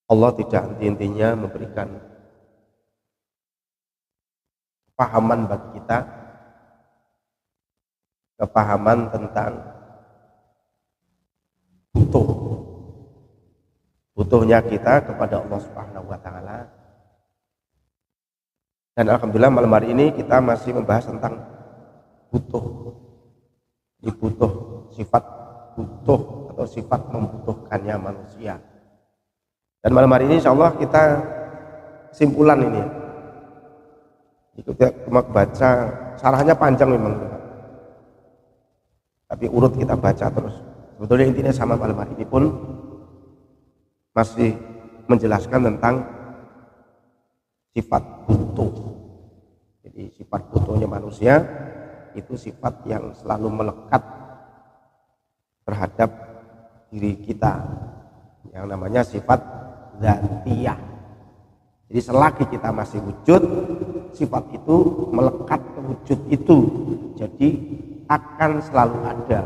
Allah tidak henti-hentinya memberikan kepahaman bagi kita, kepahaman tentang butuhnya kita kepada Allah Subhanahu wa taala. Dan alhamdulillah malam hari ini kita masih membahas tentang butuh. Sifat butuh atau sifat membutuhkannya manusia. Dan malam hari ini insya Allah kita kesimpulan ini. Kita cuma baca, sarahnya panjang memang, tapi urut kita baca terus. Sebetulnya intinya sama malam hari ini pun masih menjelaskan tentang sifat butuh. Jadi sifat butuhnya manusia itu sifat yang selalu melekat terhadap diri kita, yang namanya sifat dzatiyah. Jadi selagi kita masih wujud, sifat itu melekat ke wujud itu, jadi akan selalu ada.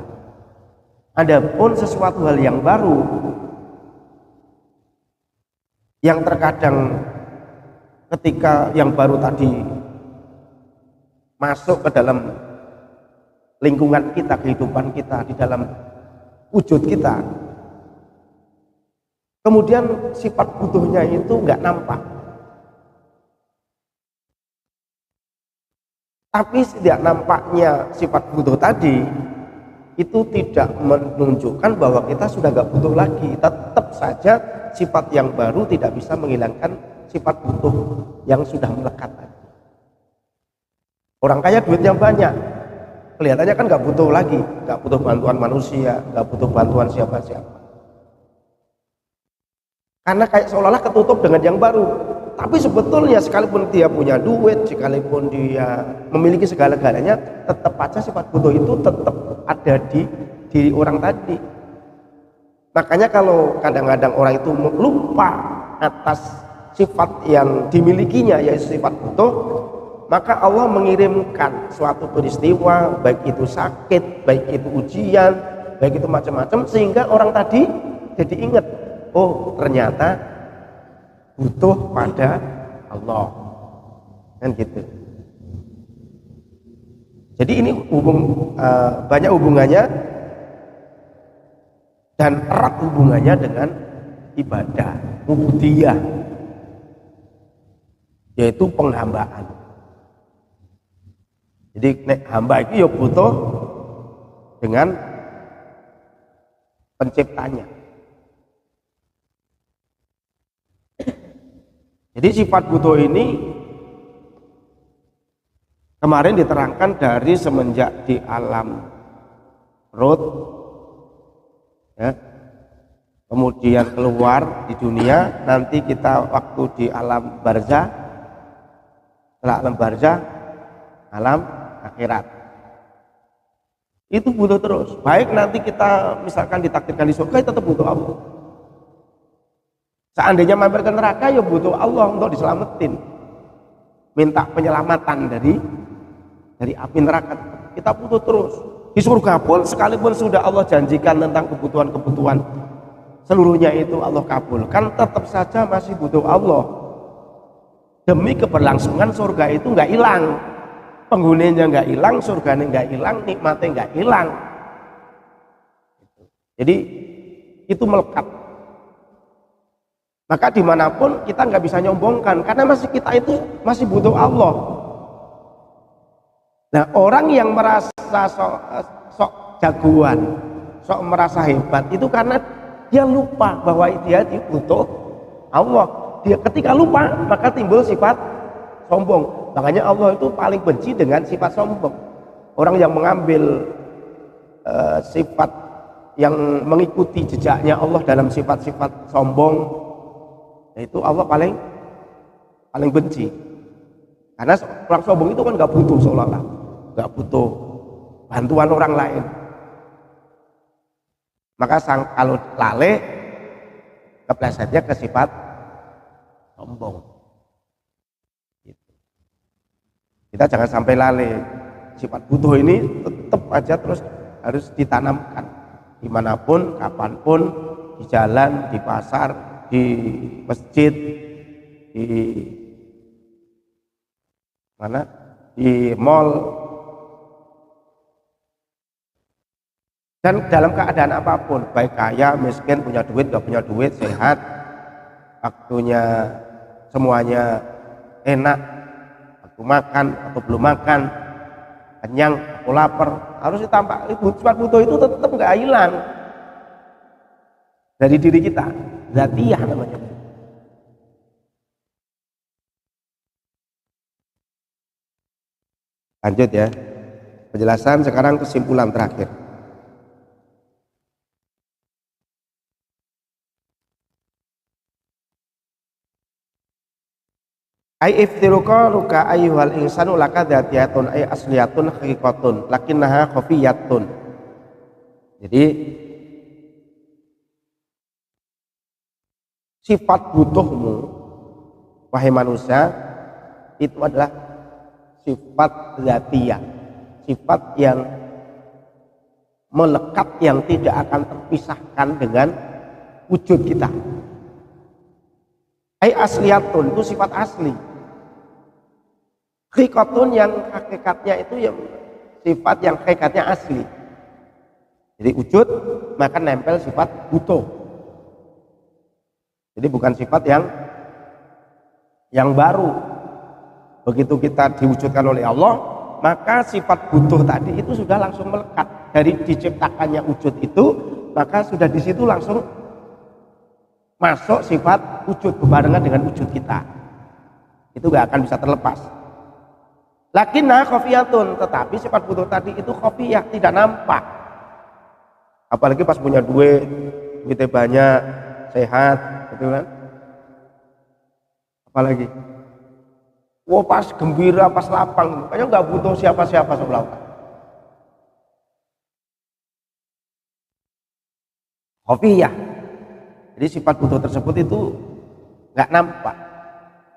Adapun sesuatu hal yang baru yang terkadang ketika yang baru tadi masuk ke dalam lingkungan kita, kehidupan kita, di dalam wujud kita, kemudian sifat butuhnya itu nggak nampak. Tapi tidak nampaknya sifat butuh tadi itu tidak menunjukkan bahwa kita sudah nggak butuh lagi. Tetap saja sifat yang baru tidak bisa menghilangkan sifat butuh yang sudah melekat tadi. Orang kaya duitnya banyak, kelihatannya kan nggak butuh lagi, nggak butuh bantuan manusia, nggak butuh bantuan siapa-siapa. Karena kayak seolah-olah ketutup dengan yang baru. Tapi sebetulnya sekalipun dia punya duit, sekalipun dia memiliki segala-galanya, tetap aja sifat butuh itu tetap ada di diri orang tadi. Makanya kalau kadang-kadang orang itu lupa atas sifat yang dimilikinya, yaitu sifat butuh, maka Allah mengirimkan suatu peristiwa, baik itu sakit, baik itu ujian, baik itu macam-macam, sehingga orang tadi jadi ingat, oh ternyata butuh pada Allah, kan gitu. Jadi ini banyak hubungannya dan erat hubungannya dengan ibadah, ubudiyah, yaitu penghambaan. Jadi hamba itu ya butuh dengan penciptanya. Jadi sifat butuh ini kemarin diterangkan dari semenjak di alam perut, ya, kemudian keluar di dunia, nanti kita waktu di alam barzah, setelah alam barzah, alam akhirat. Itu butuh terus. Baik nanti kita misalkan ditakdirkan di surga, tetap butuh Allah. Seandainya mampir ke neraka, ya butuh Allah untuk diselamatin, minta penyelamatan dari api neraka. Kita butuh terus. Di surga pun sekalipun sudah Allah janjikan tentang kebutuhan-kebutuhan seluruhnya itu Allah kabulkan, tetap saja masih butuh Allah. Demi keberlangsungan surga itu nggak hilang, penghuninya nggak hilang, surganya nggak hilang, nikmatnya nggak hilang. Jadi itu melekat. Maka dimanapun kita nggak bisa nyombongkan, karena kita itu masih butuh Allah. Nah, orang yang merasa sok jagoan, sok merasa hebat, itu karena dia lupa bahwa dia butuh Allah. Dia ketika lupa, maka timbul sifat sombong. Makanya Allah itu paling benci dengan sifat sombong. Orang yang mengambil sifat yang mengikuti jejaknya Allah dalam sifat-sifat sombong, itu Allah paling benci. Karena orang sombong itu kan nggak butuh, seolah-olah nggak butuh bantuan orang lain. Maka kalau lalai, keplesetnya ke sifat sombong. Kita jangan sampai lalai. Sifat butuh ini tetap aja terus harus ditanamkan dimanapun, kapanpun, di jalan, di pasar, di masjid, di mana, di mall, dan dalam keadaan apapun, baik kaya, miskin, punya duit, gak punya duit, sehat, waktunya semuanya enak, waktu makan atau belum makan, kenyang atau lapar, harus ditampak. Sifat butuh itu tetap nggak hilang dari diri kita, dzatiyah namanya. Lanjut ya, penjelasan sekarang kesimpulan terakhir. Ai iftiruka ruka ayyuhal insanu laka dzatiyatun ay asliyatun haqiqatun lakinnaha khafiyatun. Jadi sifat butuhmu wahai manusia itu adalah sifat dzatiyah, sifat yang melekat, yang tidak akan terpisahkan dengan wujud kita. Ai asliyatun itu sifat asli. Hakikatun yang hakikatnya itu yang sifat yang hakikatnya asli. Jadi wujud maka nempel sifat butuh. Jadi bukan sifat yang baru. Begitu kita diwujudkan oleh Allah, maka sifat butuh tadi itu sudah langsung melekat. Dari diciptakannya wujud itu, maka sudah di situ langsung masuk sifat wujud berbarengan dengan wujud kita. Itu gak akan bisa terlepas. Lakinna khafiyatun, tetapi sifat butuh tadi itu khafiyah, tidak nampak. Apalagi pas punya duitnya banyak, sehat, gitu kan. Apalagi wah pas gembira, pas lapang, kayaknya nggak butuh siapa-siapa sebelah. Khafiyah. Jadi sifat butuh tersebut itu nggak nampak.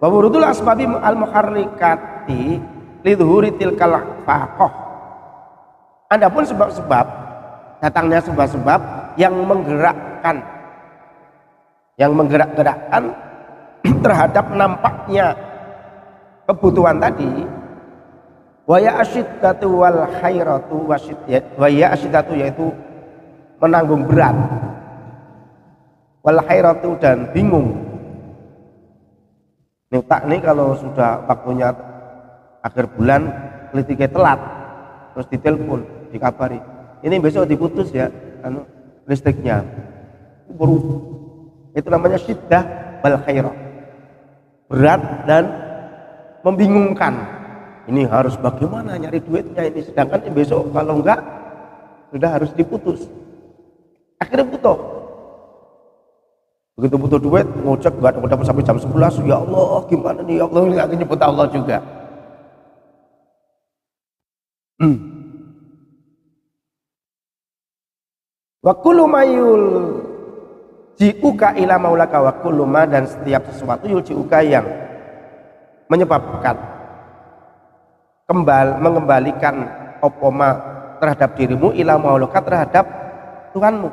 Wa wurutul asbabi al-muharrikati lidhuri tilkal faqah. Adapun sebab-sebab, datangnya sebab-sebab yang menggerakkan terhadap nampaknya kebutuhan tadi, wa ya asyiddatu wal khairatu wa ya asyiddatu, yaitu menanggung berat, wal khairatu dan bingung. Nih kalau sudah waktunya akhir bulan listriknya telat, terus ditelepon, dikabari, ini besok diputus ya listriknya, baru itu namanya syiddah wal khairah, berat dan membingungkan. Ini harus bagaimana nyari duitnya ini, sedangkan besok kalau enggak sudah harus diputus, akhirnya butuh. Begitu butuh duit, ngocek nggak dapat sampai jam 11, ya Allah gimana nih ya Allah, ini nyebut Allah juga. Wa kullu mayul ji'uka ila maulaka wa kullu ma, dan setiap sesuatu yulji'uka yang menyebabkan mengembalikan opoma terhadap dirimu, ila maulaka terhadap Tuhanmu,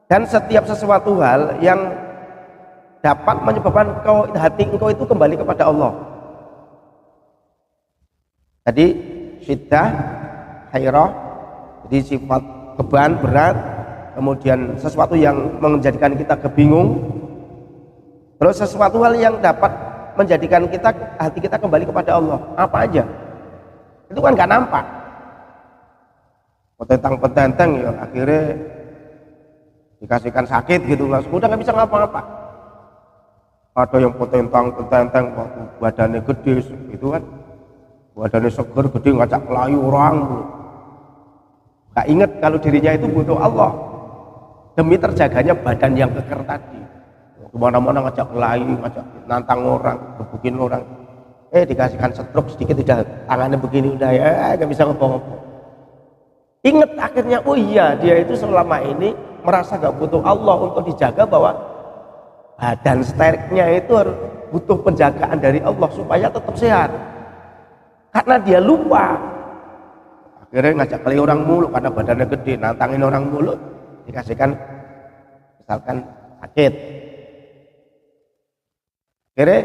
dan setiap sesuatu hal yang dapat menyebabkan hati engkau itu kembali kepada Allah. Jadi syiddah, khairah, jadi sifat beban, berat, kemudian sesuatu yang menjadikan kita kebingung, terus sesuatu hal yang dapat menjadikan hati kita kembali kepada Allah. Apa aja itu kan nggak nampak, petentang-petenteng ya akhirnya dikasihkan sakit gitu, langsung udah nggak bisa ngapa-ngapa. Ada yang petentang-petenteng badannya gede gitu kan, badannya seger gede, ngajak melayu orang, gak inget kalau dirinya itu butuh Allah demi terjaganya badan yang keker tadi. Kemana-mana ngajak melayu, ngajak nantang orang, gebukin orang, dikasihkan stroke sedikit udah tangannya begini, udah ya gak bisa ngomong-ngomong. Ingat akhirnya, oh iya dia itu selama ini merasa gak butuh Allah untuk dijaga, bahwa badan steriknya itu harus butuh penjagaan dari Allah supaya tetap sehat. Karena dia lupa, akhirnya ngajak kali orang mulu karena badannya gede, nantangin orang mulu, dikasihkan misalkan sakit, Kira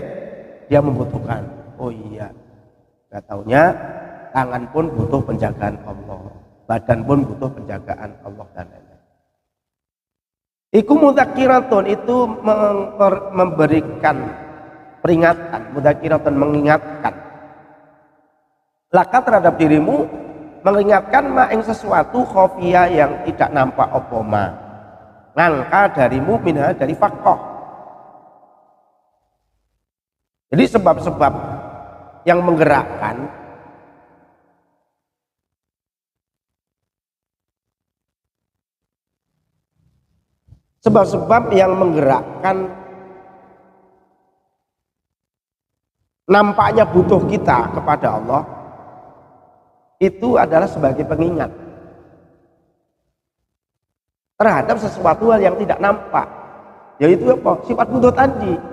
dia membutuhkan. Oh iya, nggak taunya tangan pun butuh penjagaan Allah, badan pun butuh penjagaan Allah dan lain-lain. Iku mudzakiratun, itu memberikan peringatan, mudzakiratun mengingatkan. Laka terhadap dirimu, mengingatkan ma ing sesuatu khofia yang tidak nampak opoma. Ngangka darimu minha dari fakoh. Jadi sebab-sebab yang menggerakkan nampaknya butuh kita kepada Allah itu adalah sebagai pengingat terhadap sesuatu hal yang tidak nampak, yaitu apa? Sifat butuh tadi.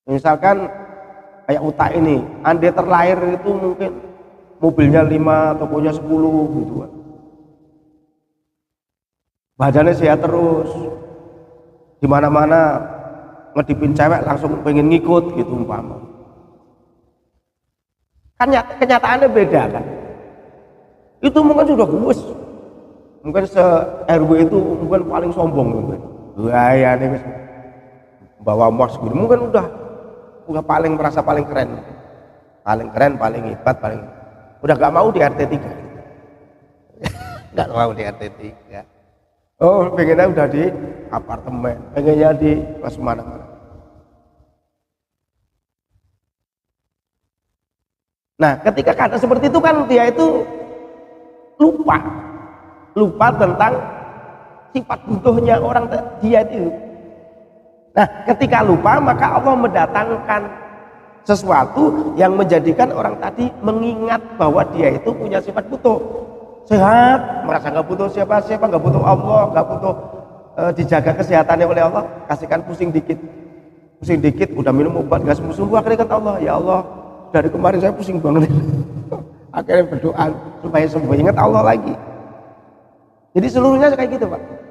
Misalkan kayak utak ini, andai terlahir itu mungkin mobilnya 5, tokonya 10 gitu kan. Badannya sehat terus, dimana-mana ngedipin cewek langsung pengen ngikut gitu umpama. Kan kenyataannya beda kan. Itu mungkin sudah gemes, mungkin se-RW itu mungkin paling sombong mungkin. Wah nih bawa mos gitu, mungkin udah paling merasa paling keren, paling hebat, udah gak mau di RT 3 gak mau di RT 3. Oh, pengennya udah di apartemen, pengennya di kelas mana-mana. Nah, ketika kata seperti itu kan dia itu lupa tentang sifat butuhnya orang dia itu. Nah, ketika lupa maka Allah mendatangkan sesuatu yang menjadikan orang tadi mengingat bahwa dia itu punya sifat butuh. Sehat, merasa nggak butuh siapa-siapa, nggak butuh Allah, nggak butuh dijaga kesehatannya oleh Allah. Kasihkan pusing dikit udah minum obat nggak sembuh-sembuh, akhirnya kata Allah, ya Allah dari kemarin saya pusing banget. Akhirnya berdoa supaya sembuh, ingat Allah lagi. Jadi seluruhnya kayak gitu Pak.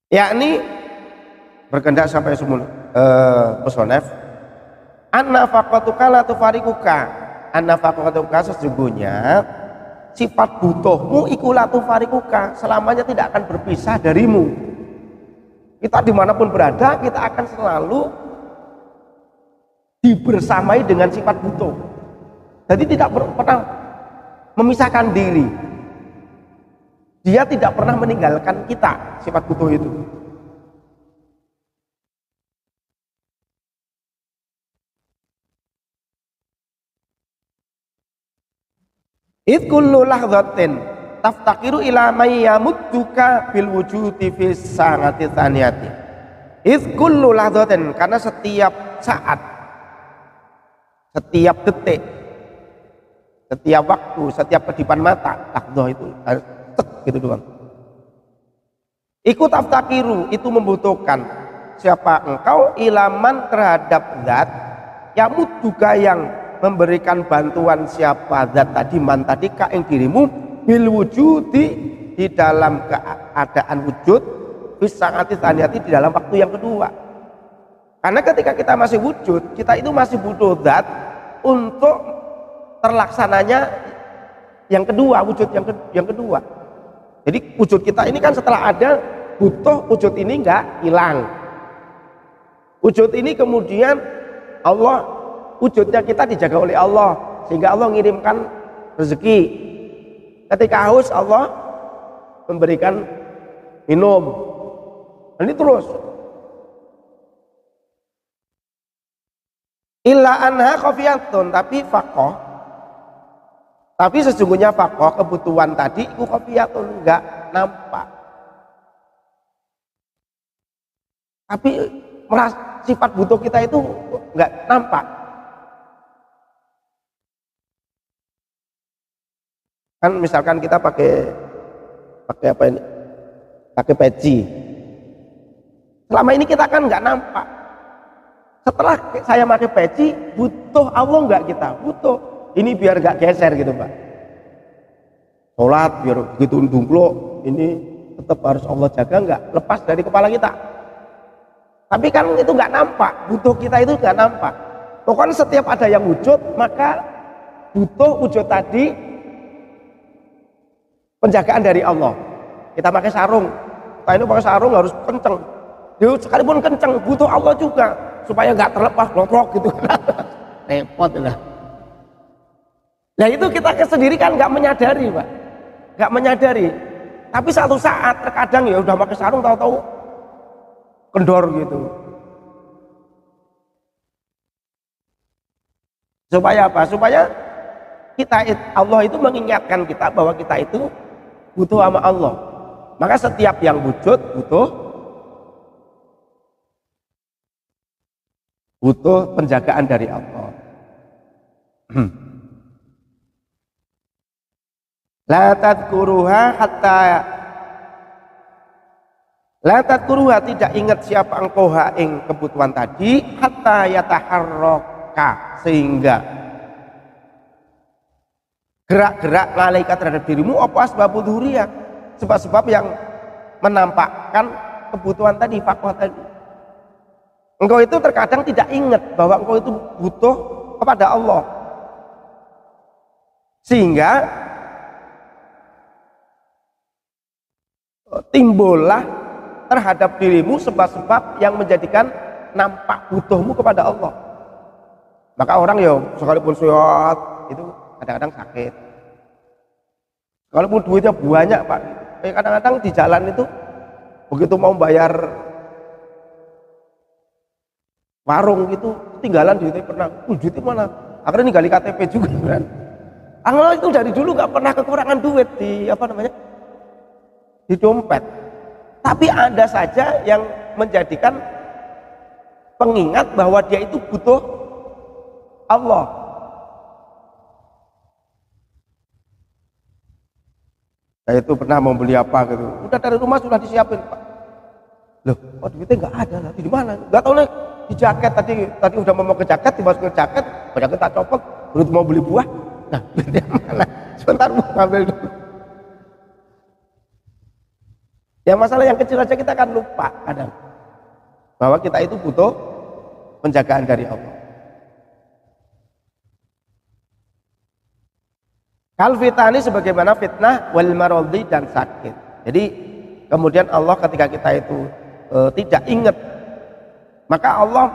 Yakni berkendak sampai semula pesonef an-nafaqatuka la tufarikuka. An-nafaqatuka sesungguhnya sifat butuhmu iku la tufarikuka, selamanya tidak akan berpisah darimu. Kita dimanapun berada kita akan selalu dibersamai dengan sifat butuh. Jadi tidak pernah memisahkan diri. Dia tidak pernah meninggalkan kita, sifat butuh itu. Id kullu lahzatin taftakiru ila may yamudduka bil wujudi fi sanati tsaniyati. Id kullu lahzatin, karena setiap saat, setiap detik, setiap waktu, setiap kedipan mata, lahzah itu gitu doang. Ikut taftakiru, itu membutuhkan siapa engkau, ilaman terhadap zat, yamud juga yang memberikan bantuan siapa zat tadi, man tadi ka ing dirimu, bil wujudi di dalam keadaan wujud, bisa ngati taniati di dalam waktu yang kedua. Karena ketika kita masih wujud, kita itu masih butuh zat untuk terlaksananya yang kedua, wujud yang kedua. Jadi wujud kita ini kan setelah ada, butuh wujud ini enggak hilang. Wujud ini kemudian Allah, wujudnya kita dijaga oleh Allah sehingga Allah mengirimkan rezeki. Ketika haus Allah memberikan minum. Ini terus. Illa anha khafiyatun, tapi faqah. Tapi sesungguhnya faqah, kebutuhan tadi itu khafiyatun, enggak nampak. Tapi sifat butuh kita itu enggak nampak. Kan misalkan kita pakai apa ini, pakai peci, selama ini kita kan nggak nampak. Setelah saya pakai peci, butuh Allah nggak kita? Butuh. Ini biar nggak geser gitu Pak. sholat biar begitu ndungklo ini tetap harus Allah jaga, nggak lepas dari kepala kita. Tapi kan itu nggak nampak, butuh kita itu nggak nampak. Pokoknya setiap ada yang wujud, maka butuh wujud tadi penjagaan dari Allah. Kita pakai sarung, kita ini pakai sarung harus kenceng. Dia sekalipun kenceng, butuh Allah juga supaya nggak terlepas lotrok gitu. Repot lah. Nah itu kita sendiri kan nggak menyadari, Pak, nggak menyadari. Tapi satu saat terkadang ya udah pakai sarung tahu-tahu kendor gitu. Supaya apa? Supaya Allah itu mengingatkan kita bahwa kita itu butuh sama Allah. Maka setiap yang wujud butuh penjagaan dari Allah. La tadkuruha tidak ingat siapa engkau ing kebutuhan tadi hatta yataharraka sehingga gerak-gerak ngalaika terhadap dirimu apa asbabul dzuriyah, sebab-sebab yang menampakkan kebutuhan tadi, fakoh tadi. Engkau itu terkadang tidak ingat bahwa engkau itu butuh kepada Allah, sehingga timbullah terhadap dirimu sebab-sebab yang menjadikan nampak butuhmu kepada Allah. Maka orang ya sekalipun sehat itu kadang-kadang sakit, sekalipun duitnya banyak, Pak, kadang-kadang di jalan itu begitu mau bayar warung gitu ketinggalan duitnya, pernah duitnya mana, akhirnya ninggali KTP juga kan. Allah itu dari dulu nggak pernah kekurangan duit di di dompet, tapi ada saja yang menjadikan pengingat bahwa dia itu butuh Allah. Saya itu pernah mau beli apa gitu, udah dari rumah sudah disiapin, Pak. Loh, kok duitnya nggak ada, nanti di mana? Nggak tahu nih, di jaket tadi udah mau ke jaket, dimasukin jaket, jaket tak copot, begitu mau beli buah, nah duitnya mana? Sebentar mau ngambil dulu. Yang masalah yang kecil aja kita kan lupa kadang bahwa kita itu butuh penjagaan dari Allah. Kal fitani sebagaimana fitnah wal maradi dan sakit. Jadi kemudian Allah ketika kita itu tidak ingat, maka Allah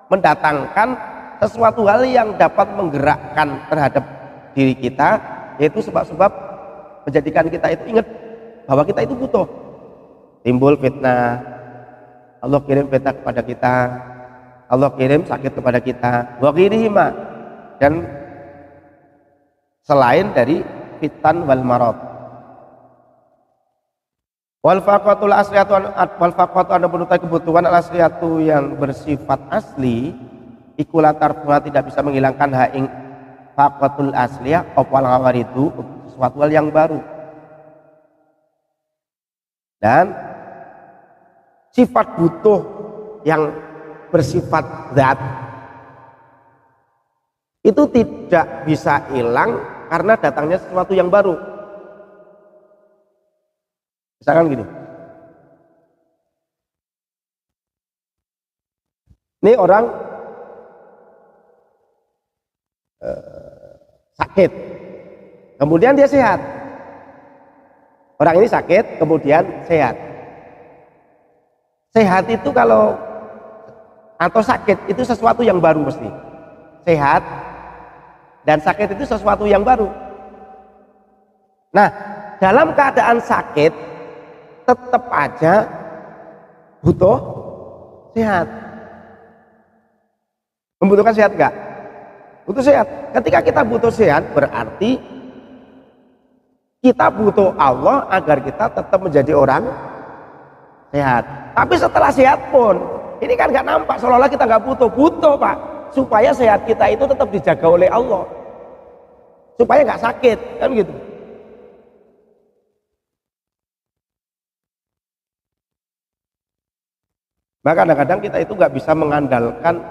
mendatangkan sesuatu hal yang dapat menggerakkan terhadap diri kita, yaitu sebab-sebab menjadikan kita itu ingat bahwa kita itu butuh. Timbul fitnah, Allah kirim fitnah kepada kita, Allah kirim sakit kepada kita, wa ghirihima, dan selain dari fitan wal marad. Wal faqatul asliyatu wal faqatu ada kebutuhan al asliyatu yang bersifat asli iku latar tidak bisa menghilangkan hak ing faqatul asliyah opal ngawar itu sesuatu hal yang baru. Dan sifat butuh yang bersifat zat itu tidak bisa hilang karena datangnya sesuatu yang baru. Misalkan gini, ini orang sakit, kemudian dia sehat. Orang ini sakit, kemudian sehat. Sehat itu kalau atau sakit itu sesuatu yang baru mesti. Sehat dan sakit itu sesuatu yang baru. Nah, dalam keadaan sakit tetap aja butuh sehat. Membutuhkan sehat enggak? Butuh sehat. Ketika kita butuh sehat berarti kita butuh Allah agar kita tetap menjadi orang sehat. Tapi setelah sehat pun ini kan nggak nampak, seolah-olah kita nggak butuh, Pak, supaya sehat kita itu tetap dijaga oleh Allah, supaya nggak sakit, kan gitu. Maka kadang-kadang kita itu nggak bisa mengandalkan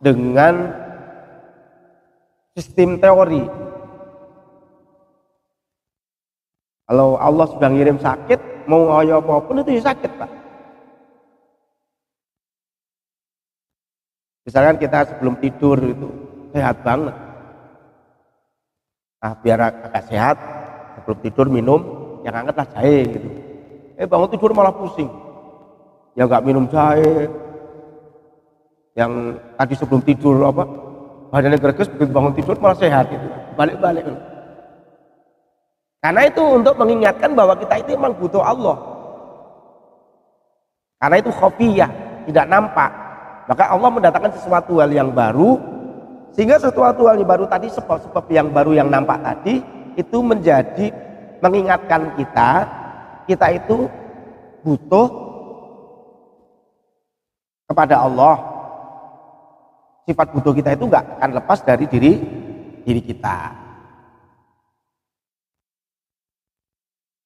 dengan sistem teori. Kalau Allah sudah ngirim sakit, mau ngoyo apapun itu ya sakit, Pak. Misalkan kita sebelum tidur itu sehat banget. Nah, biar agak sehat, sebelum tidur minum yang hangatlah jahe gitu. Bangun tidur malah pusing. Ya nggak minum jahe. Yang tadi sebelum tidur apa? Badannya greges, begitu bangun tidur malah sehat gitu. Balik-balik. Karena itu untuk mengingatkan bahwa kita itu memang butuh Allah. Karena itu khafiyah, tidak nampak. Maka Allah mendatangkan sesuatu hal yang baru, sehingga sesuatu hal yang baru tadi, sebab-sebab yang baru yang nampak tadi itu menjadi mengingatkan kita itu butuh kepada Allah. Sifat butuh kita itu nggak akan lepas dari diri kita.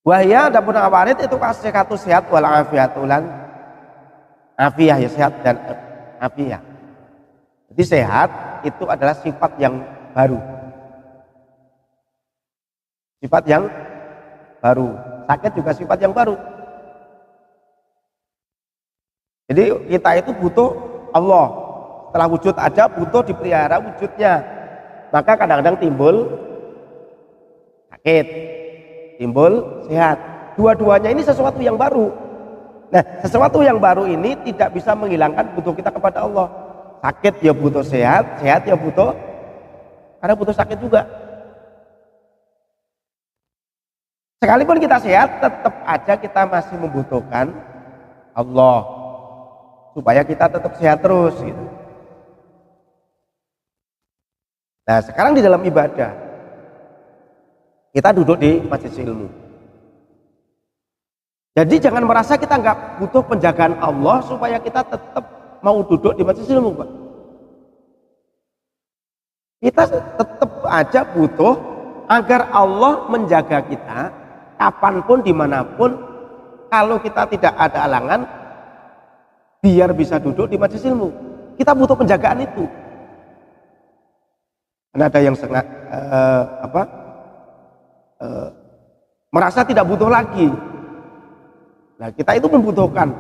Wahya adapun awarid itu kasihatu sehat wal afiatulan afiyah ya, sehat dan afiyah. Jadi sehat itu adalah sifat yang baru. Sifat yang baru. Sakit juga sifat yang baru. Jadi kita itu butuh Allah. Setelah wujud ada, butuh dipelihara wujudnya. Maka kadang-kadang timbul sakit, timbul sehat. Dua-duanya ini sesuatu yang baru. Nah, sesuatu yang baru ini tidak bisa menghilangkan butuh kita kepada Allah. Sakit ya butuh sehat, sehat ya butuh, karena butuh sakit juga. Sekalipun kita sehat, tetap aja kita masih membutuhkan Allah supaya kita tetap sehat terus gitu. Nah, sekarang di dalam ibadah kita duduk di majelis ilmu. Jadi jangan merasa kita nggak butuh penjagaan Allah supaya kita tetap mau duduk di majelis ilmu, Pak. Kita tetap aja butuh agar Allah menjaga kita kapanpun, dimanapun. Kalau kita tidak ada halangan, biar bisa duduk di majelis ilmu. Kita butuh penjagaan itu. Karena ada yang merasa tidak butuh lagi. Nah, kita itu membutuhkan,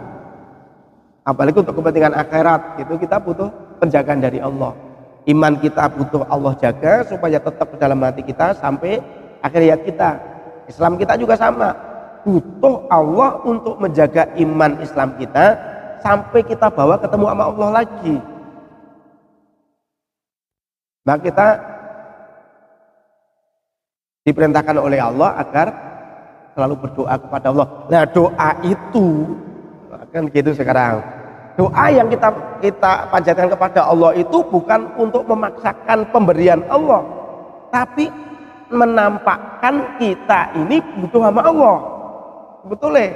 apalagi untuk kepentingan akhirat, itu kita butuh penjagaan dari Allah. Iman kita butuh Allah jaga supaya tetap dalam hati kita sampai akhir hayat kita. Islam kita juga sama, butuh Allah untuk menjaga iman Islam kita sampai kita bawa ketemu sama Allah lagi. Maka kita diperintahkan oleh Allah agar selalu berdoa kepada Allah. Nah, doa itu kan gitu sekarang. Doa yang kita panjatkan kepada Allah itu bukan untuk memaksakan pemberian Allah, tapi menampakkan kita ini butuh sama Allah. Betul ya?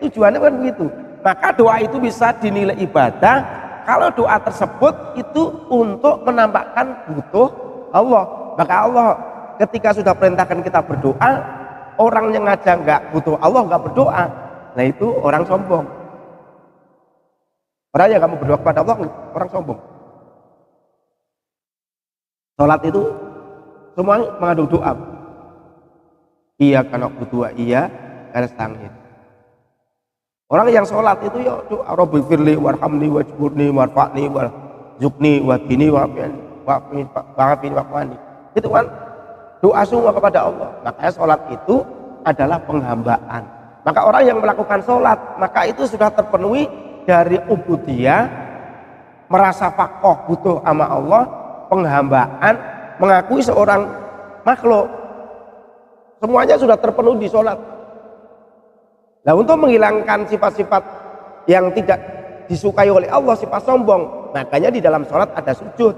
Tujuannya kan begitu. Maka doa itu bisa dinilai ibadah kalau doa tersebut itu untuk menampakkan butuh Allah. Maka Allah ketika sudah perintahkan kita berdoa, orang yang aja nggak butuh Allah nggak berdoa, nah itu orang sombong. Orang yang nggak mau berdoa kepada Allah orang sombong. Sholat itu semua mengandung doa. Iya karena butuh, iya karena nasta'in. Orang yang sholat itu ya doa Rabbi firli warhamni wajburni warfa'ni warzuqni wadini wa'afini wa'afani. Itu kan doa semua kepada Allah. Makanya sholat itu adalah penghambaan. Maka orang yang melakukan sholat, maka itu sudah terpenuhi dari ubudiyah, merasa fakoh butuh sama Allah, penghambaan, mengakui seorang makhluk. Semuanya sudah terpenuhi di sholat. Nah, untuk menghilangkan sifat-sifat yang tidak disukai oleh Allah, sifat sombong, makanya di dalam sholat ada sujud.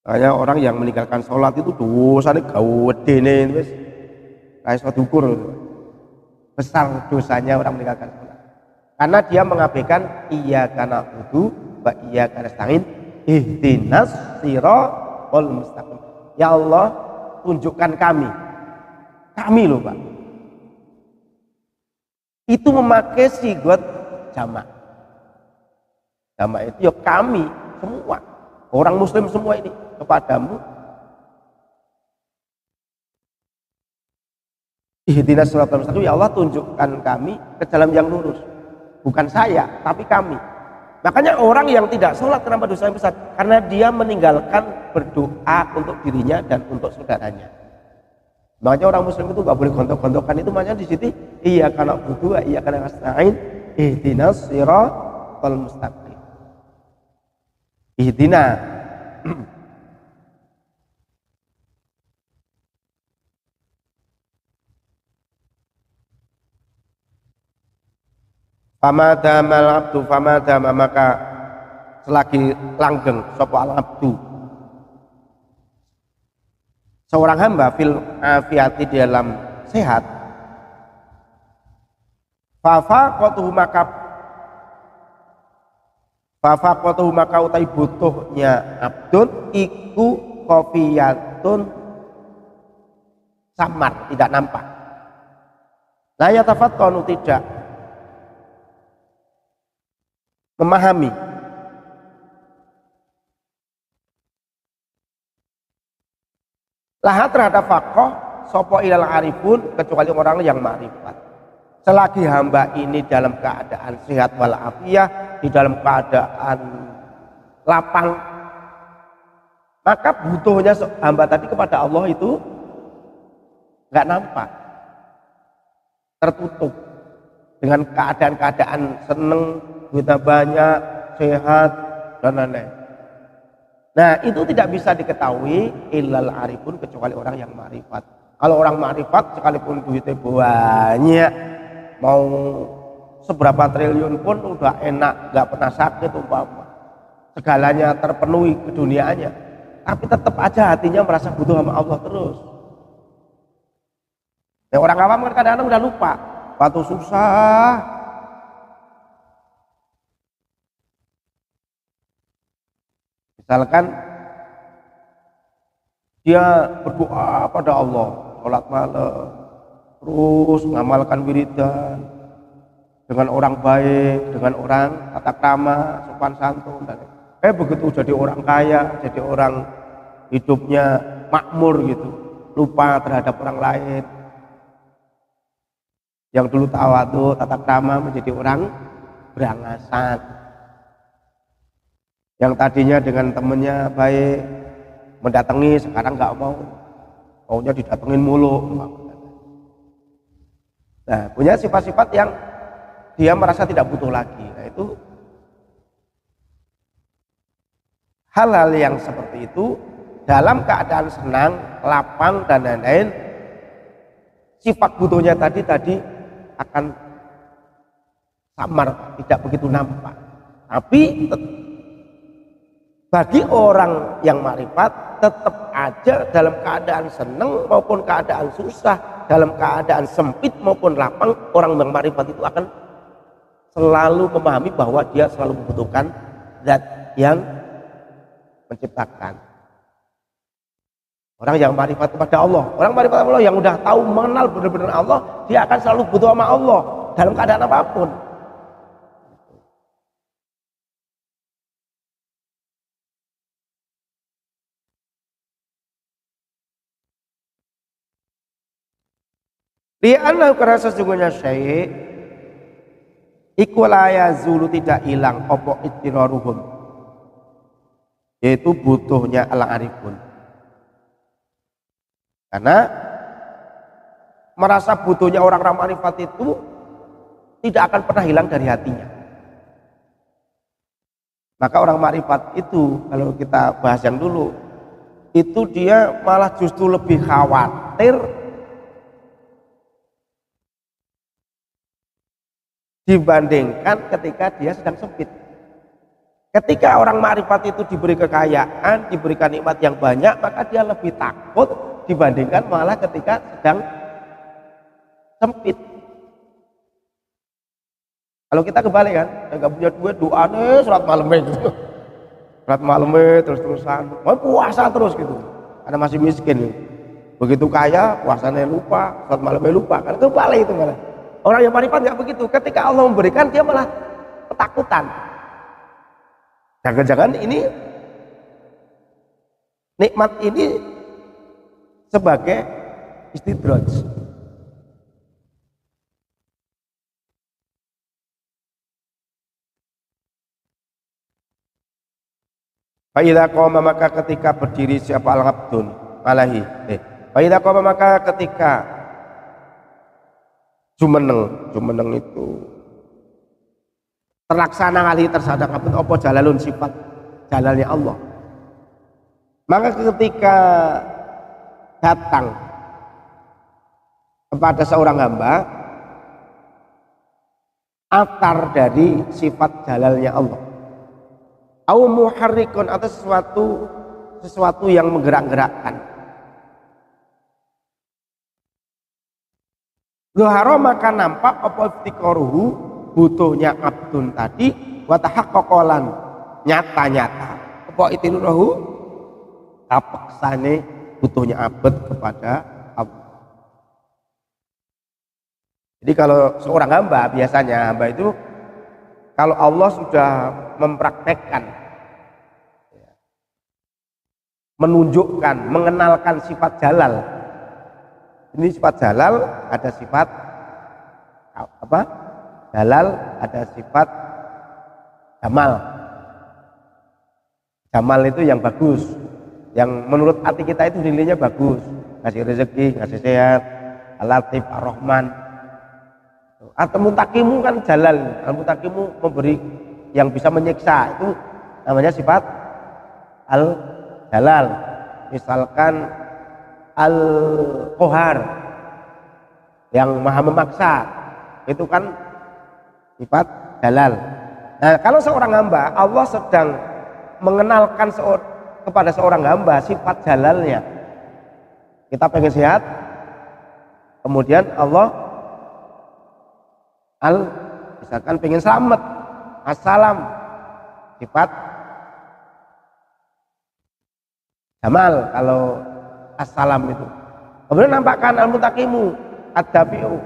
Makanya orang yang meninggalkan sholat itu dosanya gawede nih, wis kayak suatu ukur besar dosanya orang meninggalkan sholat. Karena dia mengabaikan iyyaka na'budu wa iyyaka nasta'in ihdinas siratal mustaqim. Ya Allah, tunjukkan kami loh Pak, itu memakai sigot jamak. Dhamma itu ya kami semua, orang muslim semua ini kepadamu. Ihdinas shiratal mustaqim, ya Allah tunjukkan kami ke jalan yang lurus. Bukan saya, tapi kami. Makanya orang yang tidak sholat kenapa dosa yang besar? Karena dia meninggalkan berdoa untuk dirinya dan untuk saudaranya. Makanya orang muslim itu nggak boleh gontok-gontokan, itu makanya di situ iya karena butuh, iya karena nasta'in, ihdinas shiratal mustaqim. Ihdina famadamal abdu famadama, maka selagi langgeng sapa al abdu seorang hamba fil afiati di dalam sehat, fafaqatuhu maka utai butuhnya abdun iku khafiyatun samar, tidak nampak. La yatafattanu, tidak memahami. Laha terhadap faqih sapa ilal arifun, kecuali orang yang ma'rifat. Selagi hamba ini dalam keadaan sehat walafiat, di dalam keadaan lapang, maka butuhnya hamba tadi kepada Allah itu nggak nampak, tertutup dengan keadaan-keadaan seneng, duitnya banyak, sehat dan lain-lain. Nah itu tidak bisa diketahui illal arifun, kecuali orang yang ma'rifat. Kalau orang ma'rifat sekalipun duitnya banyak, mau seberapa triliun pun udah enak, nggak pernah sakit umpama, segalanya terpenuhi keduniaannya, tapi tetap aja hatinya merasa butuh sama Allah terus. Ya orang awam kan kadang-kadang udah lupa waktu susah, misalkan dia berdoa pada Allah, sholat malam, terus ngamalkan wiridan dengan orang baik, dengan orang tata krama, sopan santun, dan begitu jadi orang kaya, jadi orang hidupnya makmur gitu, lupa terhadap orang lain. Yang dulu tawadhu, tata krama, menjadi orang berangasan. Yang tadinya dengan temennya baik, mendatangi, sekarang nggak mau, maunya didatengin mulu. Nah, punya sifat-sifat yang dia merasa tidak butuh lagi. Nah, itu hal-hal yang seperti itu dalam keadaan senang, lapang dan lain-lain, sifat butuhnya tadi akan samar, tidak begitu nampak. Tapi bagi orang yang ma'rifat, tetap aja dalam keadaan senang maupun keadaan susah, dalam keadaan sempit maupun lapang, orang yang ma'rifat itu akan selalu memahami bahwa dia selalu membutuhkan zat yang menciptakan. Orang yang ma'rifat kepada Allah, orang ma'rifat Allah yang udah tahu mengenal benar-benar Allah, dia akan selalu butuh sama Allah dalam keadaan apapun. Li'annahu, karena sesungguhnya syai' iku la yazulu, tidak hilang apa ittiraruhum, yaitu butuhnya al-arifun. Karena merasa butuhnya orang-orang ma'rifat itu tidak akan pernah hilang dari hatinya. Maka orang ma'rifat itu, kalau kita bahas yang dulu, itu dia malah justru lebih khawatir dibandingkan ketika dia sedang sempit. Ketika orang ma'rifat itu diberi kekayaan, diberikan nikmat yang banyak, maka dia lebih takut dibandingkan malah ketika sedang sempit. Kalau kita kebalik kan, yang nggak punya duit, doa nih surat malamnya gitu, surat malamnya terus-terusan, mau puasa terus gitu, karena masih miskin gitu. Begitu kaya, puasanya lupa, surat malamnya lupa, kan kebalik itu malah. Orang yang ma'rifat nggak begitu, ketika Allah memberikan dia malah ketakutan. Jangan-jangan ini nikmat ini sebagai istidraj. Fa idza qama, maka ketika berdiri siapa al-abdun alaihi. Fa idza qama, maka ketika jumeneng itu terlaksana kali tersadar apa jalalun, sifat jalalnya Allah. Maka ketika datang kepada seorang hamba atar dari sifat jalalnya Allah, au muharrikun, atau sesuatu yang menggerak-gerakkan, zuhara, maka nampak apa iftikaruhu, butuhnya abdun tadi, wa tahaqqaqalan, nyata-nyata apa itinuhu, tapaksane butuhnya abad kepada Allah. Jadi kalau seorang hamba, biasanya hamba itu kalau Allah sudah mempraktekkan, menunjukkan, mengenalkan sifat jalal. Ini sifat jalal, ada sifat apa? Jalal, ada sifat jamal. Jamal itu yang bagus, yang menurut hati kita itu nilainya bagus, ngasih rezeki, ngasih sehat, Al-Latif, Ar-Rahman. Atau mutakimu kan jalal, al-mutakimu memberi yang bisa menyiksa, itu namanya sifat al-jalal. Misalkan al-Qahar, yang maha memaksa, itu kan sifat jalal. Nah, kalau seorang hamba, Allah sedang mengenalkan kepada seorang hamba sifat jalalnya. Kita pengen sehat, kemudian Allah misalkan pengen selamat, assalam, sifat jamal kalau assalam itu. Kemudian nampakkan al-mutakimu, ad-dafi'u,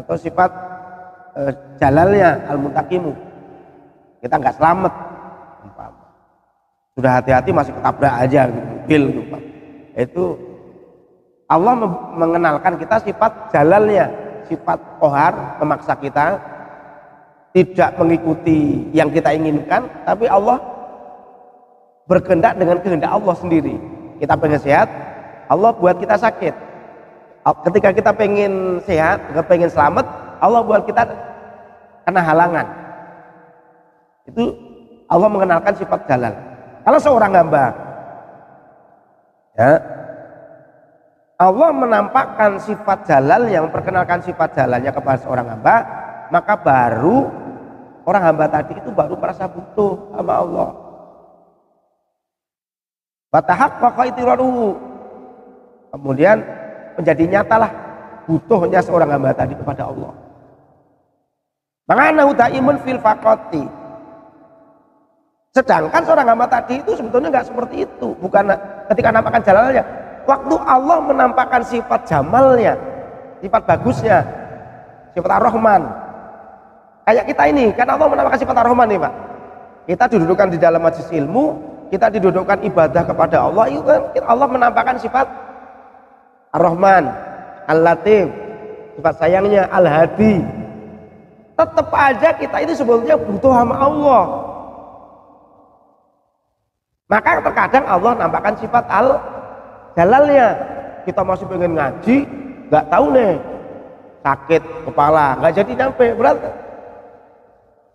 atau sifat jalalnya al-mutakimu, kita nggak selamat, sudah hati-hati masih ketabrak aja gitu, mobil gitu. Itu Allah mengenalkan kita sifat jalalnya, sifat qahar, memaksa kita tidak mengikuti yang kita inginkan, tapi Allah berkehendak dengan kehendak Allah sendiri. Kita pengen sehat, Allah buat kita sakit. Ketika kita pengen sehat, pengen selamat, Allah buat kita kena halangan. Itu Allah mengenalkan sifat jalal. Kalau seorang hamba, ya, Allah menampakkan sifat jalal, yang memperkenalkan sifat jalalnya kepada seorang hamba, maka baru orang hamba tadi itu baru merasa butuh sama Allah. Fatahaqqa itiraruhu, kemudian menjadi nyatalah butuhnya seorang hamba tadi kepada Allah. Maka daimun fil faqati. Sedangkan seorang hamba tadi itu sebetulnya nggak seperti itu. Bukan ketika nampakkan jalalnya, waktu Allah menampakkan sifat jamalnya, sifat bagusnya, sifat Ar-Rahman. Kayak kita ini, kan Allah menampakkan sifat Ar-Rahman nih Pak. Kita didudukkan di dalam majelis ilmu, kita didudukkan ibadah kepada Allah, itu kan Allah menampakkan sifat Ar-Rahman, Al-Latif, sifat sayangnya, Al-Hadi. Tetap aja kita ini sebetulnya butuh sama Allah. Maka terkadang Allah nampakkan sifat al-jalalnya. Kita masih pengen ngaji, nggak tahu nih, sakit kepala, nggak jadi nyampe. Berarti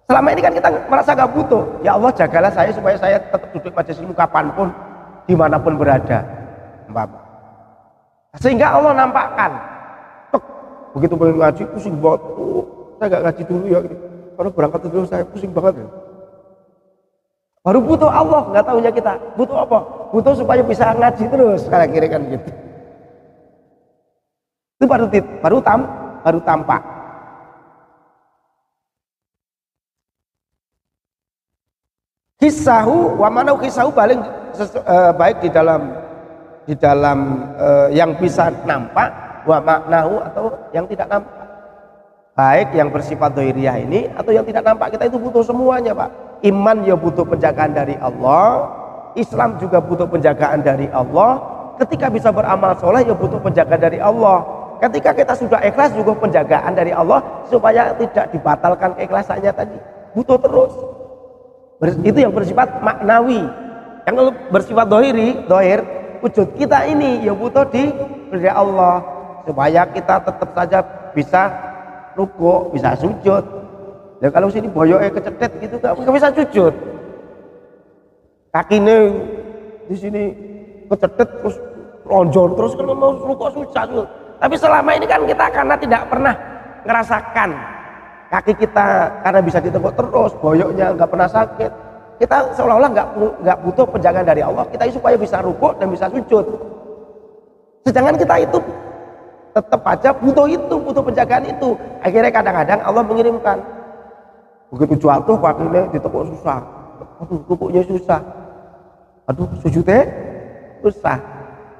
selama ini kan kita merasa nggak butuh. Ya Allah, jagalah saya supaya saya tetap duduk majelis ilmu kapanpun, dimanapun berada. Sehingga Allah nampakkan, begitu pengen ngaji pusing banget. Saya nggak ngaji dulu ya, kalau berangkat dulu saya pusing banget. Baru butuh Allah, nggak tahunya kita butuh apa? Butuh supaya bisa ngaji terus, kira-kira kan gitu. Itu baru tampak. Kisahu, wa manau kisahu paling baik di dalam yang bisa nampak, wa maknahu, atau yang tidak nampak. Baik yang bersifat dhairiyah ini atau yang tidak nampak, kita itu butuh semuanya Pak. iman ya butuh penjagaan dari Allah, Islam juga butuh penjagaan dari Allah. Ketika bisa beramal soleh ya butuh penjagaan dari Allah. Ketika kita sudah ikhlas juga penjagaan dari Allah supaya tidak dibatalkan keikhlasannya tadi. Butuh terus. Itu yang bersifat maknawi. Yang bersifat dohir, wujud kita ini ya butuh dari Allah supaya kita tetap saja bisa rukuk, bisa sujud. Dan kalau sini boyoknya kecetet gitu nggak bisa sujud. Kakinya di sini kecetet terus lonjor terus kan mau rukuk susah. Tapi selama ini kan kita karena tidak pernah ngerasakan kaki kita karena bisa ditekuk terus, boyoknya nggak pernah sakit. Kita seolah-olah nggak butuh penjagaan dari Allah kita supaya bisa rukuk dan bisa sujud. Sedangkan kita itu tetap aja butuh penjagaan itu. Akhirnya kadang-kadang Allah mengirimkan begitu jatuh kakinya ditekuk susah, aduh rukuknya susah, aduh sujudnya susah.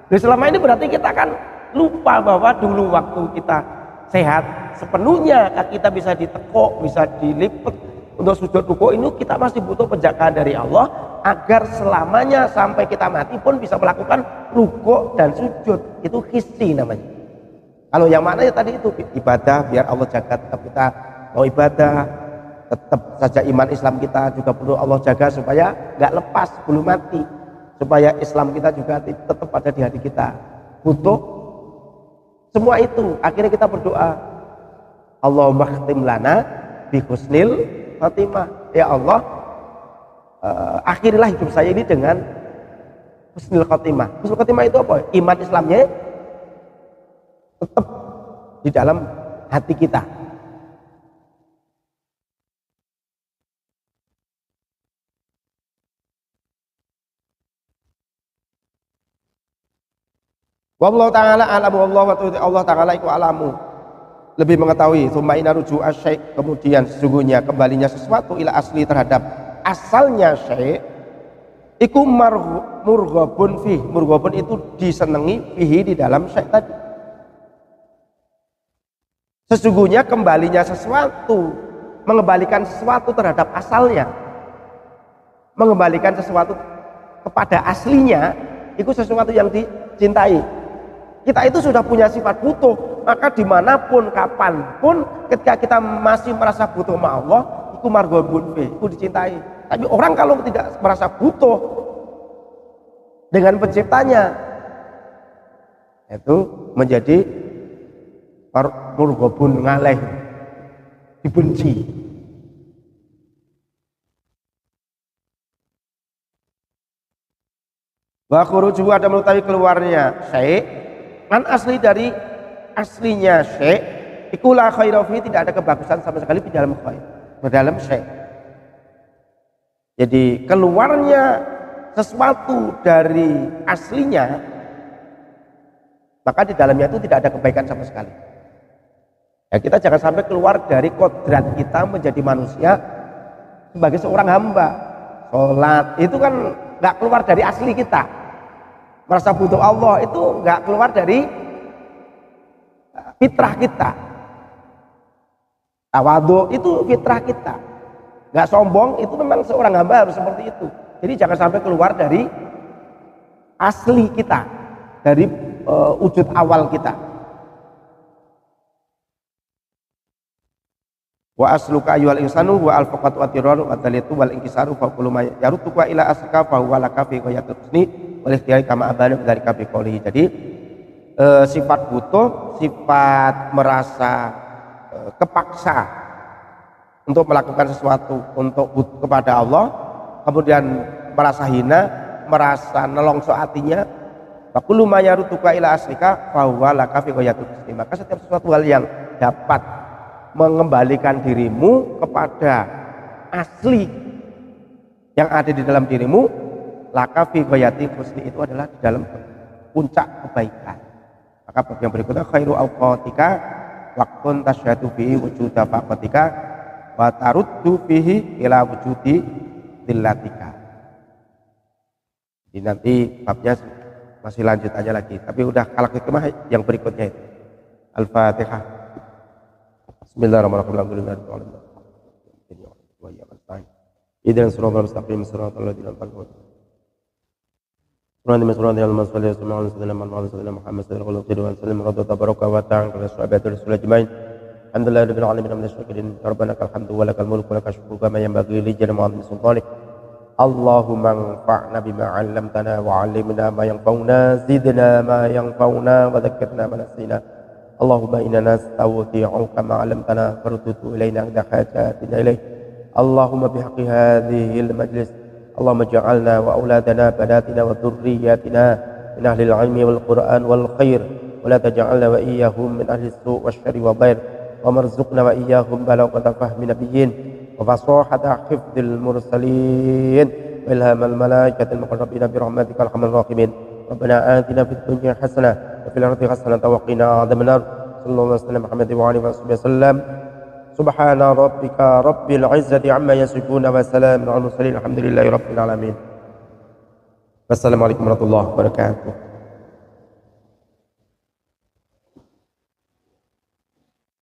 Nah, selama ini berarti kita kan lupa bahwa dulu waktu kita sehat sepenuhnya kaki kita bisa ditekuk, bisa dilipat untuk sujud rukuk ini kita masih butuh penjagaan dari Allah agar selamanya sampai kita mati pun bisa melakukan rukuk dan sujud. Itu hissi namanya. Kalau yang mana ya tadi itu ibadah biar Allah jaga, tetap kita mau ibadah, tetap saja iman Islam kita juga perlu Allah jaga supaya nggak lepas sebelum mati, supaya Islam kita juga tetap ada di hati kita. Butuh semua itu. Akhirnya kita berdoa, Allahumma khtim lana bi husnil khatimah. Ya Allah, akhirilah hidup saya ini dengan husnul khatimah. Husnul khatimah itu apa? Iman Islamnya tetap di dalam hati kita. Wallahu ta'ala alamu, Allah ta'ala iku alamu, lebih mengetahui. Tsumma inna ruju' asy-syai', kemudian sesungguhnya kembalinya sesuatu ila asli terhadap asalnya syai', iku murghabun fih. Murghabun itu disenangi fihi di dalam syai' tadi. Sesungguhnya kembalinya sesuatu, mengembalikan sesuatu terhadap asalnya, mengembalikan sesuatu kepada aslinya, itu sesuatu yang dicintai. Kita itu sudah punya sifat butuh, maka dimanapun, kapanpun, ketika kita masih merasa butuh sama Allah, itu marghabun fi, itu dicintai. Tapi orang kalau tidak merasa butuh dengan penciptanya, itu menjadi murghabun ngaleh, dibenci. Wa khuruju ada mengetahui keluarnya syai' kan asli dari aslinya syai', iku la khaira fi, tidak ada kebagusan sama sekali di dalam khair, di dalam syai'. Jadi keluarnya sesuatu dari aslinya, maka di dalamnya itu tidak ada kebaikan sama sekali. Ya, kita jangan sampai keluar dari kodrat kita menjadi manusia sebagai seorang hamba. Sholat itu kan nggak keluar dari asli kita. Merasa butuh Allah itu nggak keluar dari fitrah kita. Tawadhu itu fitrah kita. Nggak sombong itu memang seorang hamba harus seperti itu. Jadi jangan sampai keluar dari asli kita, dari wujud awal kita. Wa asluka ayyuhal insanu wa al-faqatu wa tiranu wa talitu wal inkisaru fa kullu ma yarutuka ila aslika fa huwa laka fi ghayatil husni wal ikhtiyari kama abana bidzalika fi qouli. Jadi sifat butuh, sifat merasa kepaksa untuk melakukan sesuatu untuk kepada Allah, kemudian merasa hina, merasa nelongso hatinya, fa kullu ma yarutuka ila aslika fa huwa laka fi ghayatil husni. Maka setiap sesuatu hal yang dapat mengembalikan dirimu kepada asli yang ada di dalam dirimu, laka fi ghayati husni, itu adalah di dalam puncak kebaikan. Maka bab yang berikutnya khairu awqatika waqtun tasyhadu fihi wujuda faqatika wa taruddu fihi ila wujudi dillatika. Jadi nanti babnya masih lanjut aja lagi, tapi udah kalau hikmah yang berikutnya itu. Al-Fatihah. Bismillahirrahmanirrahim. ihdinas siratal mustaqim siratal ladzina an'amta 'alaihim Muhammad sallallahu alaihi wasallam Muhammad sallallahu alaihi wasallam radha tabaraka wa ta'ala ala sahabatir rasul ajmain alhamdulillahi rabbil alamin hamdan syakirin rabbana lakal hamdu wa lakal mulku wa lakal syukru kama yanbaghi li jalali sultanik Allahumma anfa'na bima 'allamtana wa 'allimna ma yanfa'una zidna ma yanfa'una wa dhakkirna ma nasina Allahumma inna nastawdi'uka ma 'allamtana faruddu ilaina idza hajatina ilaik Allahumma bihaqqi hadhil majlis Allahumma ja'alna wa auladana banatina wa dhurriyyatina min ahli al-'ilmi wal qur'an wal khair wa la taj'alna wa iyyahum min ahli as-su' wasyarri wa dhair wa marzuqna wa iyyahum balaghata fahmi nabiyyin wa fasahata hifdzil mursalin wa ilhamal malaikatil muqarrabin bi rahmatikal arhamar rahimin Rabbana atina fid dunya hasanah wa fil akhirati hasanah wa qina adzabannar sallallahu alaihi wasallam Muhammad wa alihi wasallam Subhana rabbika rabbil izzati amma yasifun wa salamun alal mursalin alhamdulillahi rabbil alamin. Wassalamualaikum warahmatullahi wabarakatuh.